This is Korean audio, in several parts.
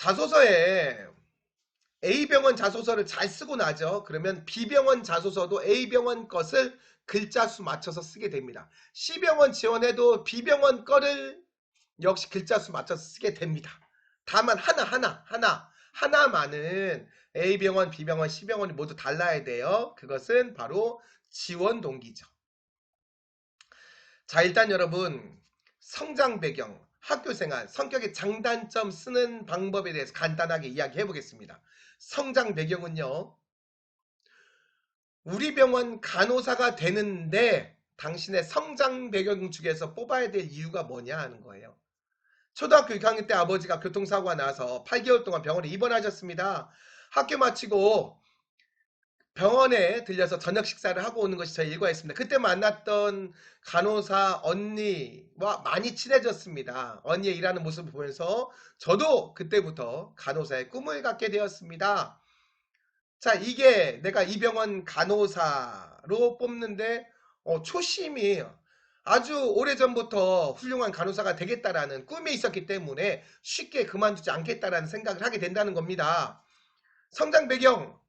자소서에 A병원 자소서를 잘 쓰고 나죠. 그러면 B병원 자소서도 A병원 것을 글자 수 맞춰서 쓰게 됩니다. C병원 지원해도 B병원 거를 역시 글자 수 맞춰서 쓰게 됩니다. 다만 하나만은 A병원, B병원, C병원이 모두 달라야 돼요. 그것은 바로 지원 동기죠. 자, 일단 여러분 성장 배경, 학교생활, 성격의 장단점 쓰는 방법에 대해서 간단하게 이야기해 보겠습니다. 성장 배경은요, 우리 병원 간호사가 되는데 당신의 성장 배경 중에서 뽑아야 될 이유가 뭐냐 하는 거예요. 초등학교 6학년 때 아버지가 교통사고가 나서 8개월 동안 병원에 입원하셨습니다. 학교 마치고 병원에 들려서 저녁 식사를 하고 오는 것이 저의 일과였습니다. 그때 만났던 간호사 언니와 많이 친해졌습니다. 언니의 일하는 모습을 보면서 저도 그때부터 간호사의 꿈을 갖게 되었습니다. 자, 이게 내가 이 병원 간호사로 뽑는데 초심이 아주 오래전부터 훌륭한 간호사가 되겠다라는 꿈이 있었기 때문에 쉽게 그만두지 않겠다라는 생각을 하게 된다는 겁니다. 성장 배경,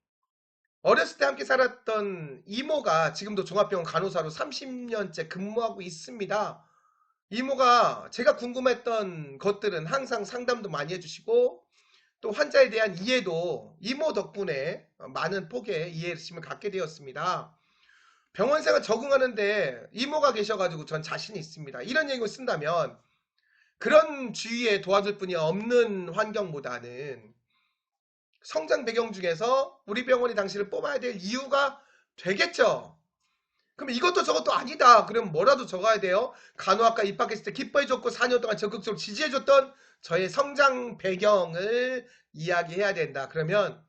어렸을 때 함께 살았던 이모가 지금도 종합병원 간호사로 30년째 근무하고 있습니다. 이모가 제가 궁금했던 것들은 항상 상담도 많이 해주시고 또 환자에 대한 이해도 이모 덕분에 많은 폭의 이해심을 갖게 되었습니다. 병원 생활 적응하는데 이모가 계셔가지고 전 자신이 있습니다. 이런 얘기를 쓴다면 그런 주위에 도와줄 분이 없는 환경보다는 성장 배경 중에서 우리 병원이 당신을 뽑아야 될 이유가 되겠죠. 그럼 이것도 저것도 아니다. 그럼 뭐라도 적어야 돼요. 간호학과 입학했을 때 기뻐해줬고 4년 동안 적극적으로 지지해줬던 저의 성장 배경을 이야기해야 된다. 그러면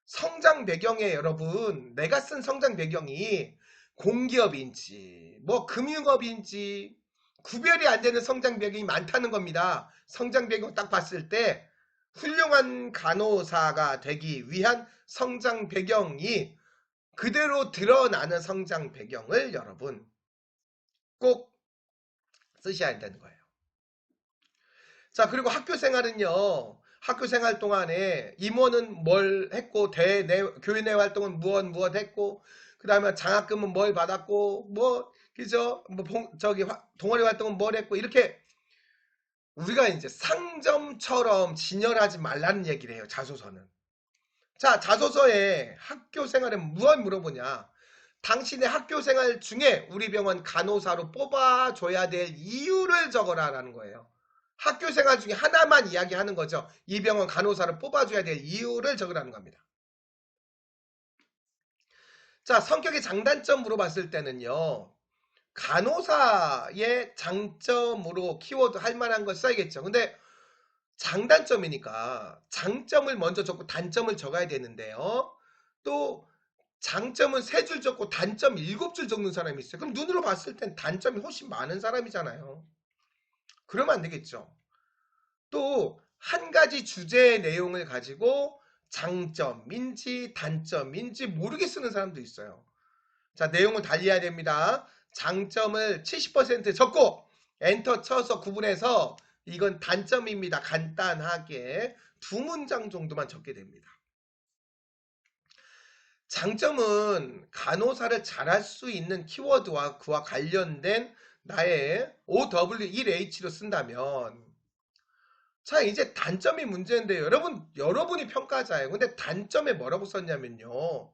성장 배경에 여러분 내가 쓴 성장 배경이 공기업인지 뭐 금융업인지 구별이 안 되는 성장 배경이 많다는 겁니다. 성장 배경 딱 봤을 때 훌륭한 간호사가 되기 위한 성장 배경이 그대로 드러나는 성장 배경을 여러분 꼭 쓰셔야 한다는 거예요. 자, 그리고 학교 생활은요. 학교 생활 동안에 임원은 뭘 했고 교회 내 활동은 무엇 했고 그 다음에 장학금은 뭘 받았고 뭐 그죠? 뭐 동아리 활동은 뭘 했고 이렇게 우리가 이제 상점처럼 진열하지 말라는 얘기를 해요. 자소서는. 자, 자소서에 학교 생활에 무엇 물어보냐? 당신의 학교 생활 중에 우리 병원 간호사로 뽑아줘야 될 이유를 적어라라는 거예요. 학교 생활 중에 하나만 이야기하는 거죠. 이 병원 간호사를 뽑아줘야 될 이유를 적으라는 겁니다. 자, 성격의 장단점 물어봤을 때는요. 간호사의 장점으로 키워드 할 만한 걸 써야겠죠. 근데 장단점이니까 장점을 먼저 적고 단점을 적어야 되는데요. 또 장점은 3줄 적고 단점 7줄 적는 사람이 있어요. 그럼 눈으로 봤을 땐 단점이 훨씬 많은 사람이잖아요. 그러면 안 되겠죠. 또 한 가지 주제의 내용을 가지고 장점인지 단점인지 모르게 쓰는 사람도 있어요. 자, 내용을 달리해야 됩니다. 장점을 70% 적고 엔터 쳐서 구분해서 이건 단점입니다. 간단하게 2문장 정도만 적게 됩니다. 장점은 간호사를 잘할 수 있는 키워드와 그와 관련된 나의 OW1H로 쓴다면 자, 이제 단점이 문제인데 여러분이 평가자예요. 근데 단점에 뭐라고 썼냐면요.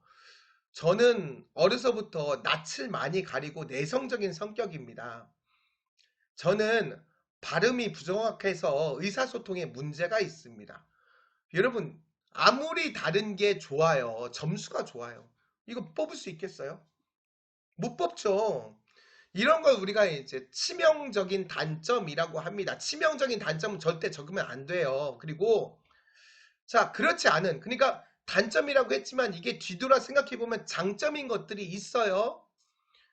저는 어려서부터 낯을 많이 가리고 내성적인 성격입니다. 저는 발음이 부정확해서 의사소통에 문제가 있습니다. 여러분, 아무리 다른 게 좋아요. 점수가 좋아요. 이거 뽑을 수 있겠어요? 못 뽑죠. 이런 걸 우리가 이제 치명적인 단점이라고 합니다. 치명적인 단점은 절대 적으면 안 돼요. 그리고 자, 그렇지 않은 그러니까 단점이라고 했지만 이게 뒤돌아 생각해보면 장점인 것들이 있어요.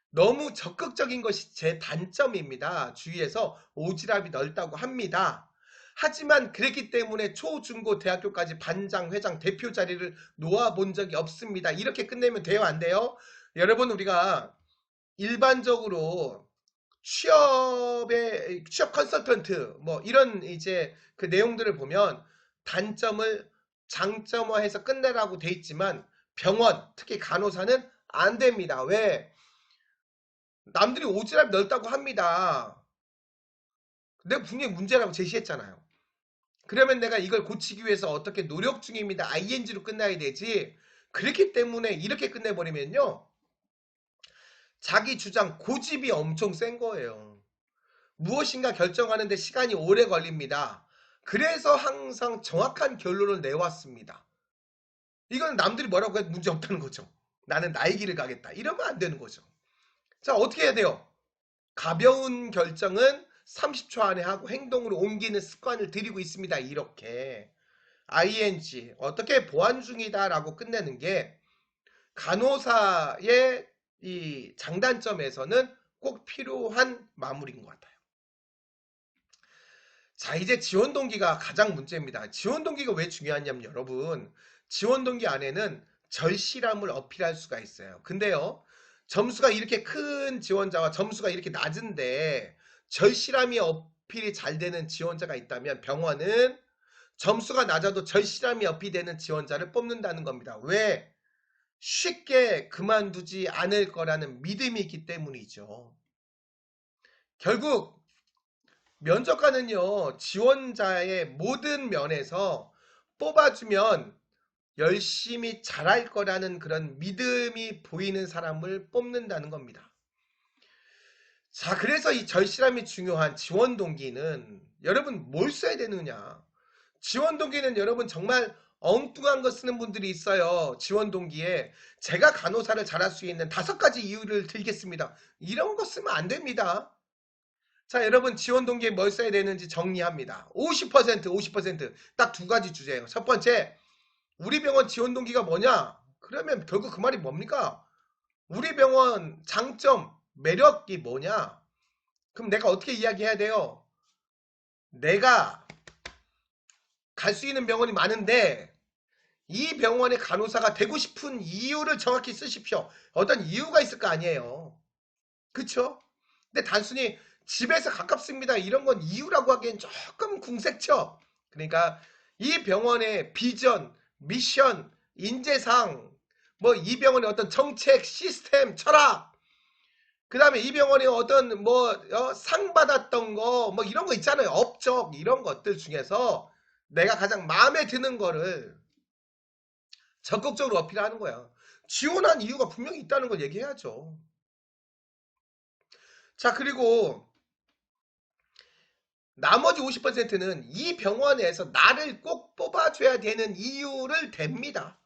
너무 적극적인 것이 제 단점입니다. 주위에서 오지랖이 넓다고 합니다. 하지만 그랬기 때문에 초, 중, 고, 대학교까지 반장, 회장, 대표 자리를 놓아본 적이 없습니다. 이렇게 끝내면 돼요? 안 돼요? 여러분 우리가 일반적으로 취업 컨설턴트 뭐 이런 이제 그 내용들을 보면 단점을 장점화해서 끝내라고 돼 있지만 병원, 특히 간호사는 안 됩니다. 왜? 남들이 오지랖 넓다고 합니다. 내가 분명히 문제라고 제시했잖아요. 그러면 내가 이걸 고치기 위해서 어떻게 노력 중입니다. ing로 끝나야 되지. 그렇기 때문에 이렇게 끝내버리면요. 자기 주장 고집이 엄청 센 거예요. 무엇인가 결정하는데 시간이 오래 걸립니다. 그래서 항상 정확한 결론을 내왔습니다. 이건 남들이 뭐라고 해도 문제 없다는 거죠. 나는 나의 길을 가겠다. 이러면 안 되는 거죠. 자, 어떻게 해야 돼요? 가벼운 결정은 30초 안에 하고 행동으로 옮기는 습관을 들이고 있습니다. 이렇게 ing 어떻게 보완 중이다 라고 끝내는 게 간호사의 이 장단점에서는 꼭 필요한 마무리인 것 같아요. 자, 이제 지원 동기가 가장 문제입니다. 지원 동기가 왜 중요하냐면 여러분, 지원 동기 안에는 절실함을 어필할 수가 있어요. 근데요, 점수가 이렇게 큰 지원자와 점수가 이렇게 낮은데 절실함이 어필이 잘 되는 지원자가 있다면 병원은 점수가 낮아도 절실함이 어필되는 지원자를 뽑는다는 겁니다. 왜? 쉽게 그만두지 않을 거라는 믿음이 있기 때문이죠. 결국 면접관은요, 지원자의 모든 면에서 뽑아주면 열심히 잘할 거라는 그런 믿음이 보이는 사람을 뽑는다는 겁니다. 자, 그래서 이 절실함이 중요한 지원 동기는 여러분 뭘 써야 되느냐? 지원 동기는 여러분 정말 엉뚱한 거 쓰는 분들이 있어요. 지원 동기에 제가 간호사를 잘할 수 있는 5가지 이유를 들겠습니다. 이런 거 쓰면 안 됩니다. 자, 여러분 지원 동기에 뭘 써야 되는지 정리합니다. 50%, 50%. 딱 2가지 주제예요. 첫 번째, 우리 병원 지원 동기가 뭐냐? 그러면 결국 그 말이 뭡니까? 우리 병원 장점, 매력이 뭐냐? 그럼 내가 어떻게 이야기해야 돼요? 내가 갈 수 있는 병원이 많은데 이 병원의 간호사가 되고 싶은 이유를 정확히 쓰십시오. 어떤 이유가 있을 거 아니에요. 그쵸? 근데 단순히 집에서 가깝습니다. 이런 건 이유라고 하기엔 조금 궁색죠. 그러니까 이 병원의 비전, 미션, 인재상, 뭐 이 병원의 어떤 정책, 시스템, 철학, 그 다음에 이 병원의 어떤 상 받았던 거, 뭐 이런 거 있잖아요. 업적, 이런 것들 중에서 내가 가장 마음에 드는 거를 적극적으로 어필하는 거야. 지원한 이유가 분명히 있다는 걸 얘기해야죠. 자, 그리고 나머지 50%는 이 병원에서 나를 꼭 뽑아줘야 되는 이유를 댑니다.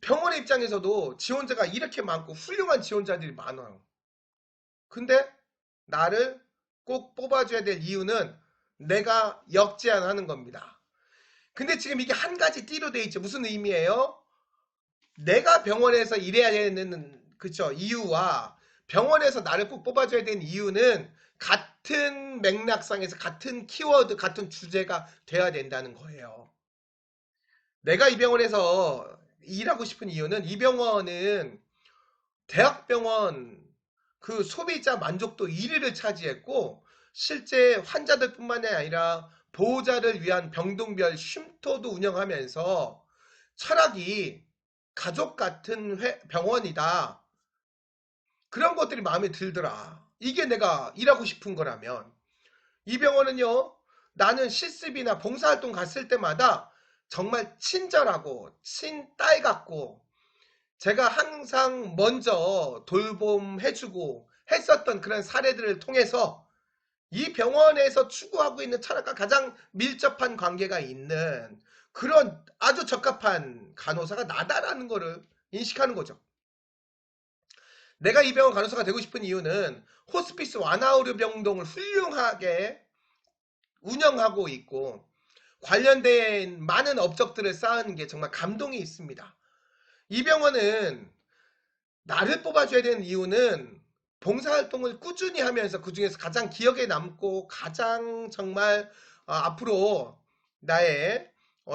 병원의 입장에서도 지원자가 이렇게 많고 훌륭한 지원자들이 많아요. 근데 나를 꼭 뽑아줘야 될 이유는 내가 역제안하는 겁니다. 근데 지금 이게 한 가지 띠로 돼 있죠. 무슨 의미예요? 내가 병원에서 일해야 되는 그쵸 이유와 병원에서 나를 꼭 뽑아줘야 되는 이유는 같은 맥락상에서 같은 키워드, 같은 주제가 돼야 된다는 거예요. 내가 이 병원에서 일하고 싶은 이유는 이 병원은 대학병원 그 소비자 만족도 1위를 차지했고 실제 환자들뿐만이 아니라 보호자를 위한 병동별 쉼터도 운영하면서 철학이 가족 같은 병원이다. 그런 것들이 마음에 들더라. 이게 내가 일하고 싶은 거라면 이 병원은요. 나는 실습이나 봉사활동 갔을 때마다 정말 친절하고 친딸 같고 제가 항상 먼저 돌봄해주고 했었던 그런 사례들을 통해서 이 병원에서 추구하고 있는 철학과 가장 밀접한 관계가 있는 그런 아주 적합한 간호사가 나다라는 거를 인식하는 거죠. 내가 이 병원 간호사가 되고 싶은 이유는 호스피스 완화의료 병동을 훌륭하게 운영하고 있고 관련된 많은 업적들을 쌓은 게 정말 감동이 있습니다. 이 병원은 나를 뽑아줘야 되는 이유는 봉사활동을 꾸준히 하면서 그 중에서 가장 기억에 남고 가장 정말 앞으로 나의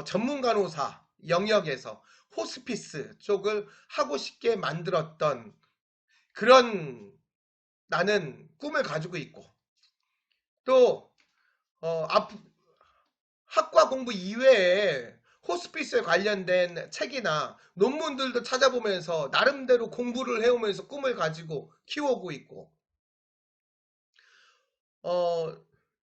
전문 간호사 영역에서 호스피스 쪽을 하고 싶게 만들었던 그런 나는 꿈을 가지고 있고 또 학과 공부 이외에 호스피스에 관련된 책이나 논문들도 찾아보면서 나름대로 공부를 해오면서 꿈을 가지고 키워오고 있고,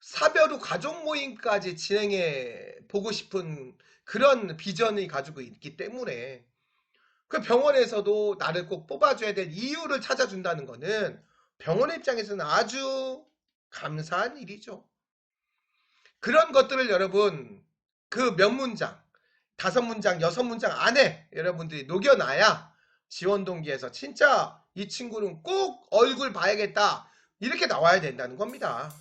사별후 가족 모임까지 진행해 보고 싶은 그런 비전을 가지고 있기 때문에 그 병원에서도 나를 꼭 뽑아줘야 될 이유를 찾아준다는 거는 병원 입장에서는 아주 감사한 일이죠. 그런 것들을 여러분 그 몇 문장, 5문장, 6문장 안에 여러분들이 녹여놔야 지원 동기에서 진짜 이 친구는 꼭 얼굴 봐야겠다 이렇게 나와야 된다는 겁니다.